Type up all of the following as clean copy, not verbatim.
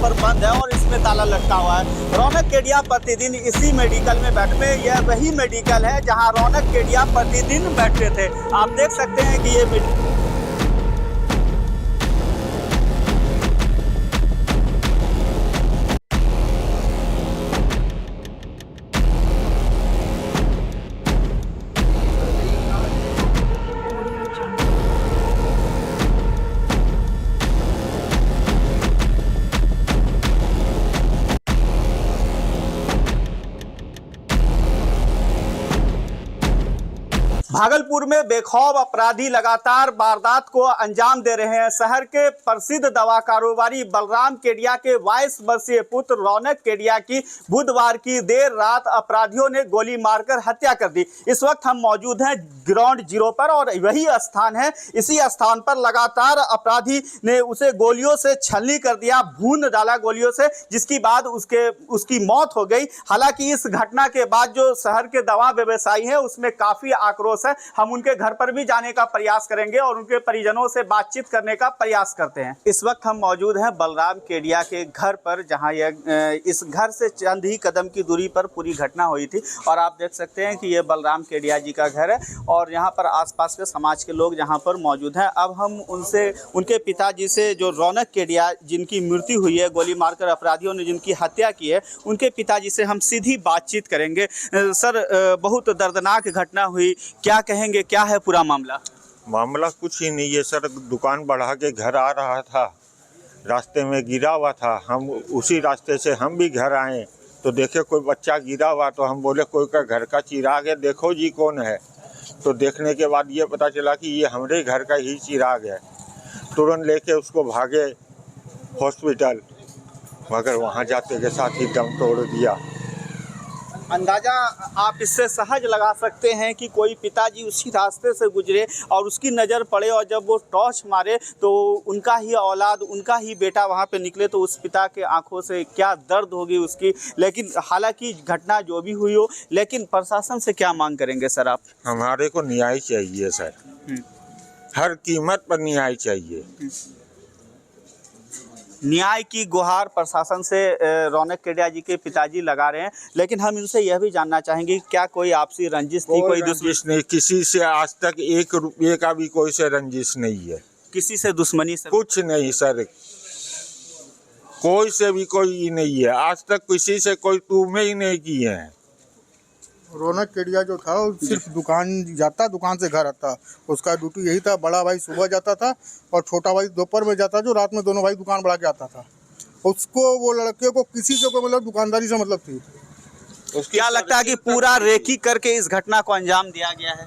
पर बंद है और इसमें ताला लटका हुआ है। रौनक केडिया प्रतिदिन इसी मेडिकल में बैठते, यह वही मेडिकल है जहां रौनक केडिया प्रतिदिन बैठते थे। आप देख सकते हैं कि ये भागलपुर में बेखौफ अपराधी लगातार वारदात को अंजाम दे रहे हैं। शहर के प्रसिद्ध दवा कारोबारी बलराम केडिया के 22 वर्षीय पुत्र रौनक केडिया की बुधवार की देर रात अपराधियों ने गोली मारकर हत्या कर दी। इस वक्त हम मौजूद हैं ग्राउंड जीरो पर और वही स्थान है। इसी स्थान पर लगातार अपराधी ने उसे गोलियों से छलनी कर दिया, भून डाला गोलियों से, जिसकी बाद उसकी मौत हो गई। हालांकि इस घटना के बाद जो शहर के दवा व्यवसायी हैं उसमें काफी आक्रोश है। हम उनके घर पर भी जाने का प्रयास करेंगे और उनके परिजनों से बातचीत करने का प्रयास करते हैं। इस वक्त हम मौजूद हैं बलराम केडिया के घर पर, जहां इस घर से चंद ही कदम की दूरी पर पूरी घटना हुई थी। और आप देख सकते हैं कि ये बलराम केडिया जी का घर है और यहाँ पर आसपास के समाज के लोग यहाँ पर मौजूद हैं। अब हम उनके पिताजी से, जो रौनक केडिया जिनकी मृत्यु हुई है, गोली मारकर अपराधियों ने जिनकी हत्या की है, उनके पिताजी से हम सीधी बातचीत करेंगे। सर, बहुत दर्दनाक घटना हुई, क्या कहेंगे, क्या है पूरा मामला? मामला कुछ ही नहीं है सर। दुकान बढ़ा के घर आ रहा था, रास्ते में गिरा हुआ था। हम उसी रास्ते से हम भी घर आए तो देखे कोई बच्चा गिरा हुआ, तो हम बोले कोई का घर का चिराग है, देखो जी कौन है। तो देखने के बाद ये पता चला कि ये हमारे घर का ही चिराग है। तुरंत लेके उसको भागे हॉस्पिटल, मगर वहाँ जाते के साथ ही दम तोड़ दिया। अंदाजा आप इससे सहज लगा सकते हैं कि कोई पिताजी उसी रास्ते से गुजरे और उसकी नज़र पड़े और जब वो टॉर्च मारे तो उनका ही औलाद, उनका ही बेटा वहाँ पे निकले, तो उस पिता के आंखों से क्या दर्द होगी उसकी। लेकिन हालांकि घटना जो भी हुई हो, लेकिन प्रशासन से क्या मांग करेंगे सर आप? हमारे को न्याय चाहिए सर, हर कीमत पर न्याय चाहिए। न्याय की गुहार प्रशासन से रौनक केडिया जी के पिताजी लगा रहे हैं। लेकिन हम इनसे यह भी जानना चाहेंगे कि क्या कोई आपसी रंजिश थी? कोई रंजिश नहीं, किसी से आज तक 1 रुपये का भी कोई से रंजिश नहीं है। किसी से दुश्मनी सर? कुछ नहीं सर, कोई से भी कोई नहीं है। आज तक किसी से कोई तूमे ही नहीं किए हैं। रौनक केडिया जो था वो सिर्फ दुकान जाता, दुकान से घर आता, उसका ड्यूटी यही था। बड़ा भाई सुबह जाता था और छोटा भाई दोपहर में जाता, जो रात में दोनों भाई दुकान बढ़ा के आता था। उसको, वो लड़के को किसी से कोई मतलब दुकानदारी से मतलब थी। क्या लगता है कि पूरा रेकी करके इस घटना को अंजाम दिया गया है?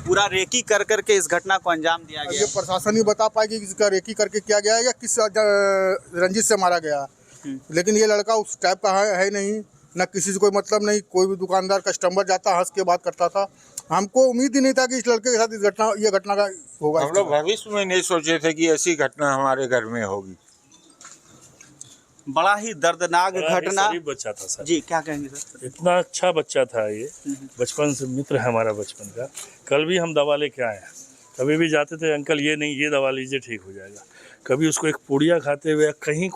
पूरा रेकी कर करके इस घटना को अंजाम दिया गया? ये प्रशासन ही बता पाएगी कि इसका रेकी करके किया गया है या किस रंजिश से मारा गया। लेकिन ये लड़का उस टाइप का है नहीं, न किसी से कोई मतलब नहीं। कोई भी दुकानदार कस्टमर जाता हंस के बात करता था। हमको उम्मीद ही नहीं था कि इस लड़के के साथ ये घटना का होगा। हम लोग भविष्य में नहीं सोचे थे कि ऐसी घटना हमारे घर में होगी। बड़ा ही दर्दनाक घटना। बच्चा था सर। जी, क्या कहेंगे सर? इतना अच्छा बच्चा था ये, बचपन से मित्र है हमारा बचपन का। कल भी हम दवा लेके आए हैं, कभी भी जाते थे अंकल ये नहीं, ये दवा लीजिए ठीक हो जाएगा। कभी उसको एक पुड़िया खाते हुए कहीं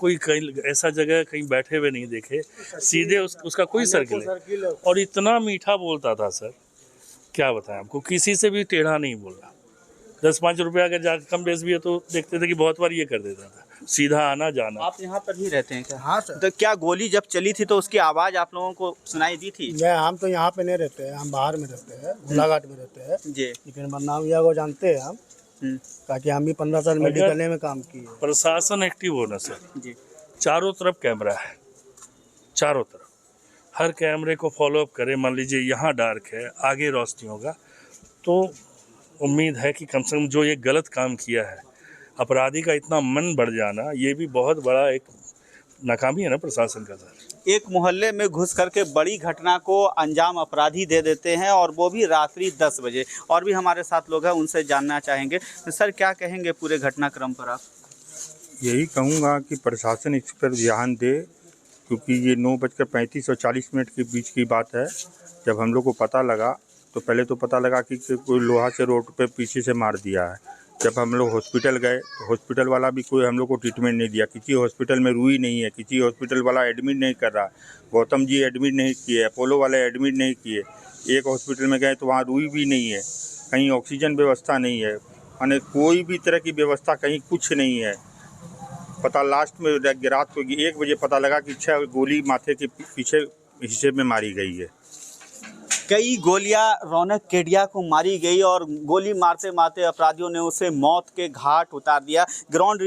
ऐसा जगह कहीं बैठे हुए नहीं देखे। सीधे उसका कोई सर्किल है और इतना मीठा बोलता था सर, क्या बताएं आपको। किसी से भी टेढ़ा नहीं बोला। 10-5 रुपया अगर जा कम बेच भी है तो देखते थे कि बहुत बार ये कर देता था, सीधा आना जाना। आप यहाँ पर ही रहते हैं क्या? हाँ सर। तो क्या गोली जब चली थी तो उसकी आवाज़ आप लोगों को सुनाई दी थी? नहीं, हम तो यहाँ पे नहीं रहते हैं, हम बाहर में रहते हैं, गोलाघाट में रहते हैं जी। लेकिन बदनाम यह को जानते हैं हम, ताकि हम भी 15 साल मेडिकल में काम किए। प्रशासन एक्टिव होना सर जी। चारों तरफ कैमरा है, चारों तरफ हर कैमरे को फॉलोअप करे। मान लीजिए यहाँ डार्क है, आगे रोशनी होगा, तो उम्मीद है कि कम से कम जो ये गलत काम किया है, अपराधी का इतना मन बढ़ जाना, ये भी बहुत बड़ा एक नाकामी है ना प्रशासन का सर। एक मोहल्ले में घुस करके बड़ी घटना को अंजाम अपराधी दे देते हैं और वो भी रात्रि 10 बजे। और भी हमारे साथ लोग हैं, उनसे जानना चाहेंगे। सर, क्या कहेंगे पूरे घटनाक्रम पर आप? यही कहूँगा कि प्रशासन इस पर ध्यान दे, क्योंकि ये 9:35 और 40 मिनट के बीच की बात है। जब हम लोग को पता लगा तो पहले तो पता लगा कि कोई लोहा से रोड पे पीछे से मार दिया है, जब हम लोग हॉस्पिटल गए तो हॉस्पिटल वाला भी कोई हम लोग को ट्रीटमेंट नहीं दिया। किसी हॉस्पिटल में रुई नहीं है, किसी हॉस्पिटल वाला एडमिट नहीं कर रहा। गौतम जी एडमिट नहीं किए, अपोलो वाले एडमिट नहीं किए। एक हॉस्पिटल में गए तो वहाँ रुई भी नहीं है, कहीं ऑक्सीजन व्यवस्था नहीं है, यानी कोई भी तरह की व्यवस्था कहीं कुछ नहीं है। पता लास्ट में रात को 1 बजे पता लगा कि 6 गोली माथे के पीछे हिस्से में मारी गई है। कई गोलियां रौनक केडिया को मारी गई और गोली मारते मारते अपराधियों ने उसे मौत के घाट उतार दिया। ग्राउंड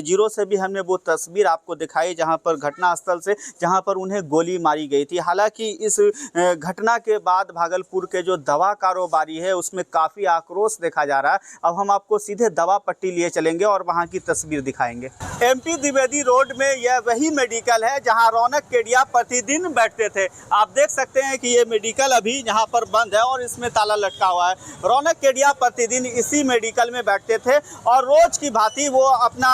जीरो से भी हमने वो तस्वीर आपको दिखाई जहां पर घटनास्थल से जहां पर उन्हें गोली मारी गई थी। हालांकि इस घटना के बाद भागलपुर के जो दवा कारोबारी है उसमें काफ़ी आक्रोश देखा जा रहा है। अब हम आपको सीधे दवा पट्टी लिए चलेंगे और वहाँ की तस्वीर दिखाएंगे। MP द्विवेदी रोड में यह वही मेडिकल है जहाँ रौनक केडिया प्रतिदिन बैठते थे। आप देख सकते हैं कि ये मेडिकल अभी यहाँ पर बंद है और इसमें ताला लटका हुआ है। रौनक केडिया प्रतिदिन इसी मेडिकल में बैठते थे और रोज की भांति वो अपना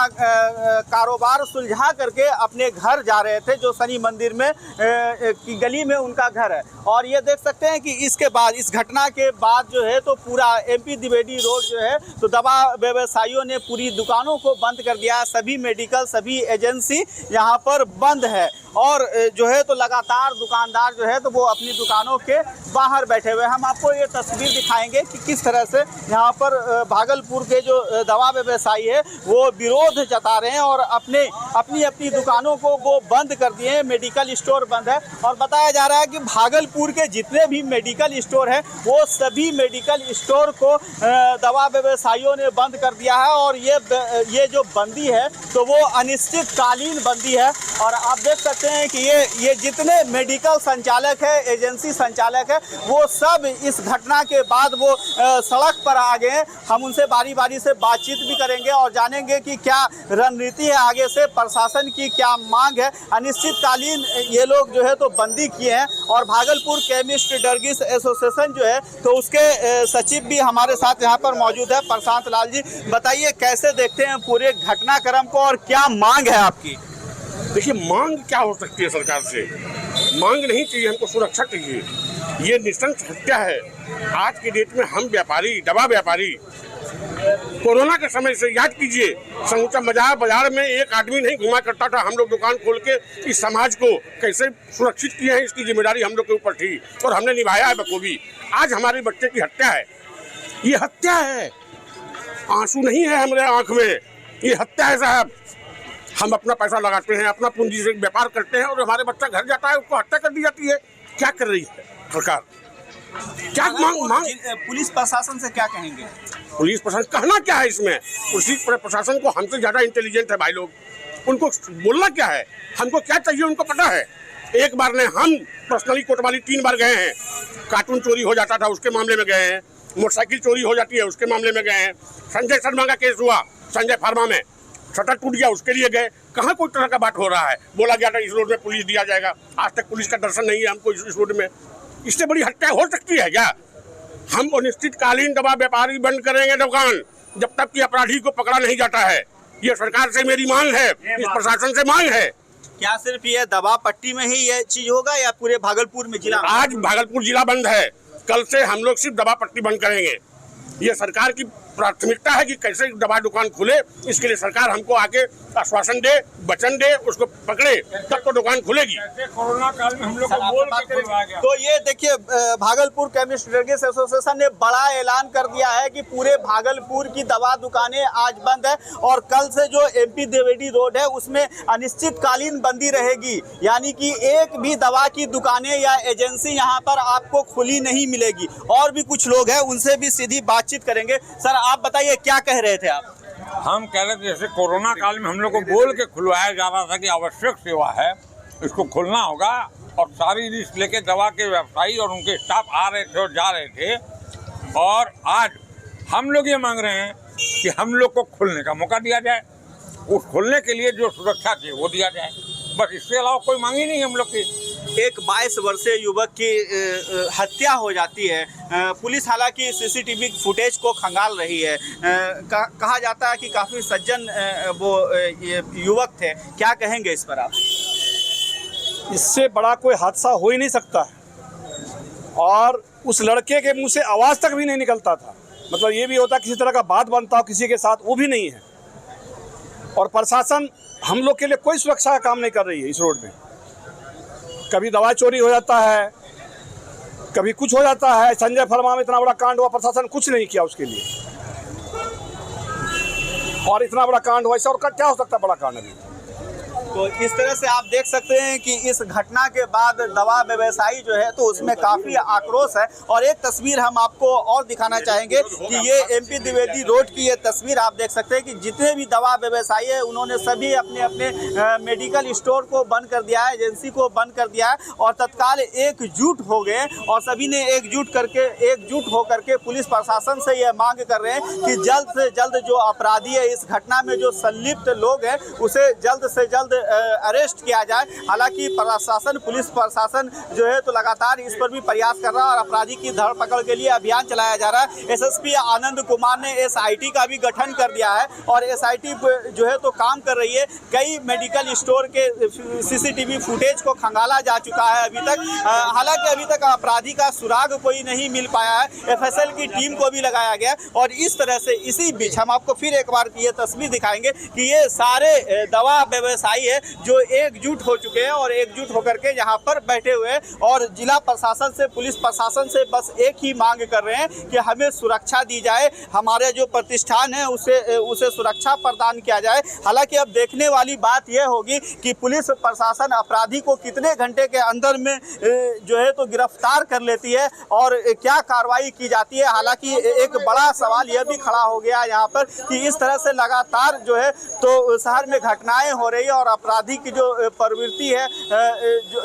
कारोबार सुलझा करके अपने घर जा रहे थे, जो शनि मंदिर में की गली में उनका घर है। और ये देख सकते हैं कि इसके बाद, इस घटना के बाद जो है तो पूरा MP द्विवेदी रोड जो है तो दवा व्यवसायियों ने पूरी दुकानों को बंद कर दिया। सभी मेडिकल, सभी एजेंसी यहाँ पर बंद है और जो है तो लगातार दुकानदार जो है तो वो अपनी दुकानों के बाहर बैठे हुए। हम आपको ये तस्वीर दिखाएंगे कि किस तरह से यहाँ पर भागलपुर के जो दवा व्यवसायी है वो विरोध जता रहे हैं और अपनी दुकानों को वो बंद कर दिए हैं। मेडिकल स्टोर बंद है और बताया जा रहा है कि भागलपुर के जितने भी मेडिकल स्टोर है वो सभी मेडिकल स्टोर को दवा व्यवसायियों ने बंद कर दिया है और ये जो बंदी है तो वो अनिश्चितकालीन बंदी है। और आप देख सकते हैं कि ये जितने मेडिकल संचालक है, एजेंसी संचालक है, वो सब इस घटना के बाद वो सड़क पर आ गए। हम उनसे बारी बारी से बातचीत भी करेंगे और जानेंगे कि क्या रणनीति है आगे से, प्रशासन की क्या मांग है। अनिश्चितकालीन ये लोग जो है तो बंदी किए हैं और भागलपुर केमिस्ट ड्रगिस्ट एसोसिएशन जो है तो उसके सचिव भी हमारे साथ यहाँ पर मौजूद है, प्रशांत लाल जी। बताइए कैसे देखते हैं पूरे घटनाक्रम को और क्या मांग है आपकी? देखिए, मांग क्या हो सकती है सरकार से? मांग नहीं चाहिए, हमको सुरक्षा चाहिए। ये निशंस हत्या है। आज के डेट में हम व्यापारी, दवा व्यापारी, कोरोना के समय से याद कीजिए, समूचा बाजार में एक आदमी नहीं घुमा करता था। हम लोग दुकान खोल के इस समाज को कैसे सुरक्षित किए हैं, इसकी जिम्मेदारी हम लोग के ऊपर थी और हमने निभाया है बखूबी। आज हमारे बच्चे की हत्या है, ये हत्या है, आंसू नहीं है हमारे आंख में, ये हत्या है साहब। हम अपना पैसा लगाते हैं, अपना पूंजी से व्यापार करते हैं और हमारे बच्चा घर जाता है, उसको हत्या कर दी जाती है। क्या कर रही है सरकार? क्या मांग पुलिस प्रशासन से क्या कहेंगे? पुलिस प्रशासन कहना क्या है इसमें? पुलिस प्रशासन को हमसे ज्यादा इंटेलिजेंट है भाई लोग, उनको बोलना क्या है, हमको क्या चाहिए उनको पता है। एक बार ने हम पर्सनली कोतवाली 3 बार गए हैं। कार्टून चोरी हो जाता था उसके मामले में गए हैं, मोटरसाइकिल चोरी हो जाती है उसके मामले में गए हैं, संजय शर्मा का केस हुआ संजय फार्मा में, शटर टूट गया उसके लिए गए। कहाँ कोई तरह का बात हो रहा है? बोला गया था इस रोड में पुलिस दिया जाएगा, आज तक पुलिस का दर्शन नहीं है हमको इस रोड में। इससे बड़ी हत्या हो सकती है क्या? हम अनिश्चितकालीन दवा व्यापारी बंद करेंगे दुकान जब तक कि अपराधी को पकड़ा नहीं जाता है। ये सरकार से मेरी मांग है, इस प्रशासन से मांग है। क्या सिर्फ ये दवा पट्टी में ही ये चीज होगा या पूरे भागलपुर में जिला? आज भागलपुर जिला बंद है, कल से हम लोग सिर्फ दवा पट्टी बंद करेंगे। ये सरकार की प्राथमिकता है कि कैसे दवा दुकान खुले, इसके लिए सरकार हमको आके आश्वासन दे, वचन दे, उसको पकड़े, तब तो दुकान खुलेगी। कोरोना काल में हम लोग को बोल के खुलवाया गया। तो ये देखिए, भागलपुर केमिस्ट ड्रगिस्ट एसोसिएशन ने बड़ा ऐलान कर दिया है कि पूरे भागलपुर की दवा दुकानें आज बंद है और कल से जो MP द्विवेदी रोड है उसमें अनिश्चितकालीन बंदी रहेगी। यानी कि एक भी दवा की दुकानें या एजेंसी यहाँ पर आपको खुली नहीं मिलेगी। और भी कुछ लोग हैं, उनसे भी सीधी बातचीत करेंगे। सर, आप बताइए क्या कह रहे थे आप? हम कह रहे थे जैसे कोरोना काल में हम लोग को बोल के खुलवाया जा रहा था कि आवश्यक सेवा है, इसको खुलना होगा और सारी रिस्क लेके दवा के व्यवसायी और उनके स्टाफ आ रहे थे और जा रहे थे। और आज हम लोग ये मांग रहे हैं कि हम लोग को खुलने का मौका दिया जाए, उस खुलने के लिए जो सुरक्षा चाहिए वो दिया जाए, बस इसके अलावा कोई मांग ही नहीं हम लोग की। एक 22 वर्षीय युवक की हत्या हो जाती है। पुलिस हालांकि CCTV फुटेज को खंगाल रही है। कहा जाता है कि काफ़ी सज्जन वो ये युवक थे। क्या कहेंगे इस पर आप? इससे बड़ा कोई हादसा हो ही नहीं सकता है और उस लड़के के मुंह से आवाज़ तक भी नहीं निकलता था। मतलब ये भी होता किसी तरह का बात बनता हो किसी के साथ, वो भी नहीं है। और प्रशासन हम लोग के लिए कोई सुरक्षा का काम नहीं कर रही है इस रोड में। कभी दवा चोरी हो जाता है, कभी कुछ हो जाता है। संजय फर्मा में इतना बड़ा कांड हुआ, प्रशासन कुछ नहीं किया उसके लिए। और इतना बड़ा कांड हुआ, इससे और क्या हो सकता है बड़ा कांड अभी। तो इस तरह से आप देख सकते हैं कि इस घटना के बाद दवा व्यवसायी जो है तो उसमें काफ़ी आक्रोश है। और एक तस्वीर हम आपको और दिखाना चाहेंगे कि ये एमपी द्विवेदी रोड की ये तस्वीर आप देख सकते हैं कि जितने भी दवा व्यवसायी है उन्होंने सभी अपने अपने मेडिकल स्टोर को बंद कर दिया है, एजेंसी को बंद कर दिया है और तत्काल एकजुट हो गए और सभी ने एकजुट होकर के पुलिस प्रशासन से ये मांग कर रहे हैं कि जल्द से जल्द जो अपराधी है, इस घटना में जो संलिप्त लोग हैं, उसे जल्द से जल्द अरेस्ट किया जाए। हालांकि प्रशासन, पुलिस प्रशासन जो है तो लगातार इस पर भी प्रयास कर रहा है और अपराधी की धरपकड़ के लिए अभियान चलाया जा रहा है। एसएसपी आनंद कुमार ने एसआईटी का भी गठन कर दिया है और एसआईटी जो है तो काम कर रही है। कई मेडिकल स्टोर के सीसीटीवी फुटेज को खंगाला जा चुका है अभी तक। हालांकि अभी तक अपराधी का सुराग कोई नहीं मिल पाया है। एफएसएल की टीम को भी लगाया गया और इस तरह से इसी बीच हम आपको फिर एक बार ये तस्वीर दिखाएंगे कि ये सारे दवा व्यवसायी जो एकजुट हो चुके हैं और एकजुट होकर के यहाँ पर बैठे हुए हैं और जिला प्रशासन से, पुलिस प्रशासन से बस एक ही मांग कर रहे हैं कि हमें सुरक्षा दी जाए, हमारे जो प्रतिष्ठान है उसे सुरक्षा प्रदान किया जाए। हालांकि अब देखने वाली बात यह होगी कि पुलिस प्रशासन अपराधी को कितने घंटे के अंदर में जो है तो गिरफ्तार कर लेती है और क्या कार्रवाई की जाती है। हालांकि एक बड़ा सवाल यह भी खड़ा हो गया यहाँ पर कि इस तरह से लगातार जो है तो शहर में घटनाएं हो रही है और अपराधी की जो प्रवृत्ति है,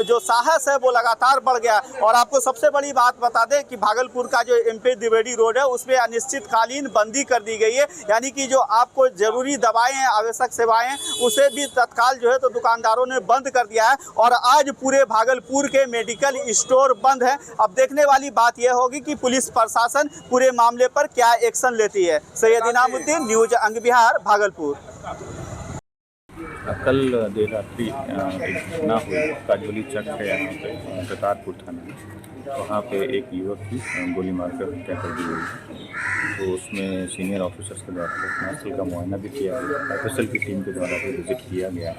जो साहस है, वो लगातार बढ़ गया। और आपको सबसे बड़ी बात बता दें कि भागलपुर का जो एमपी द्विवेदी रोड है उसमें अनिश्चितकालीन बंदी कर दी गई है, यानी कि जो आपको जरूरी दवाएं हैं, आवश्यक सेवाएं, उसे भी तत्काल जो है तो दुकानदारों ने बंद कर दिया है और आज पूरे भागलपुर के मेडिकल स्टोर बंद है। अब देखने वाली बात यह होगी कि पुलिस प्रशासन पूरे मामले पर क्या एक्शन लेती है। सैयद इनामुद्दीन, न्यूज अंग बिहार, भागलपुर। कल देर रात्रि एक घटना हुई काजोली चक है यहाँ पे करतारपुर थाना में। वहाँ पे एक युवक की गोली मारकर हत्या कर दी गई। तो उसमें सीनियर ऑफिसर्स के द्वारा घटनास्थल का मुआयना भी किया गया, एफएसएल की टीम के द्वारा भी विजिट किया गया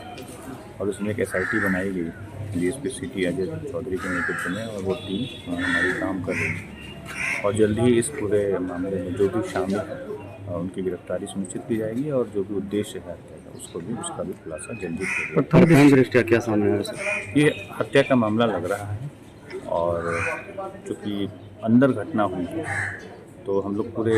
और उसमें एक एसआईटी बनाई गई डीएसपी सिटी अजय चौधरी के नेतृत्व में और वो टीम हमारी काम कर रही है और जल्द ही इस पूरे मामले में जो भी शामिल है उनकी गिरफ्तारी सुनिश्चित की जाएगी और जो भी उद्देश्य है उसका भी खुलासा जल्दी किया जाएगा। क्या सामने है? ये हत्या का मामला लग रहा है और चूँकि अंदर घटना हुई है तो हम लोग पूरे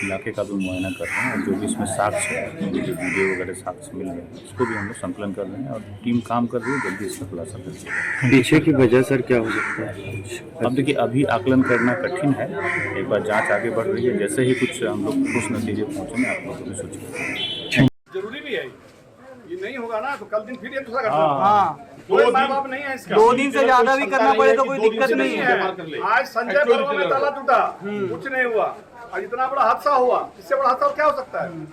इलाके का भी मुआयना कर रहे हैं और जो भी इसमें साक्ष्य है, जो वीडियो वगैरह साक्ष्य मिल गए उसको भी हम लोग संकलन कर रहे हैं और टीम काम कर रही है, जल्दी इसका खुलासा कर देगा। पीछे की वजह सर क्या हो सकता है? अब देखिए अभी आकलन करना कठिन है, एक बार जांच आगे बढ़ रही है, जैसे ही कुछ हम लोग कुछ नतीजे पहुँचेंगे आप लोगों को सूचित जरूरी भी है, ये नहीं होगा ना तो कल दिन फिर ये दूसरा घटना। कोई माँ बाप नहीं है इसका। 2 दिन से ज्यादा भी करना पड़े तो कोई दिक्कत नहीं है। आज संजय फर्मा में ताला टूटा, कुछ नहीं हुआ, आज इतना बड़ा हादसा हुआ, इससे बड़ा हादसा क्या हो सकता है?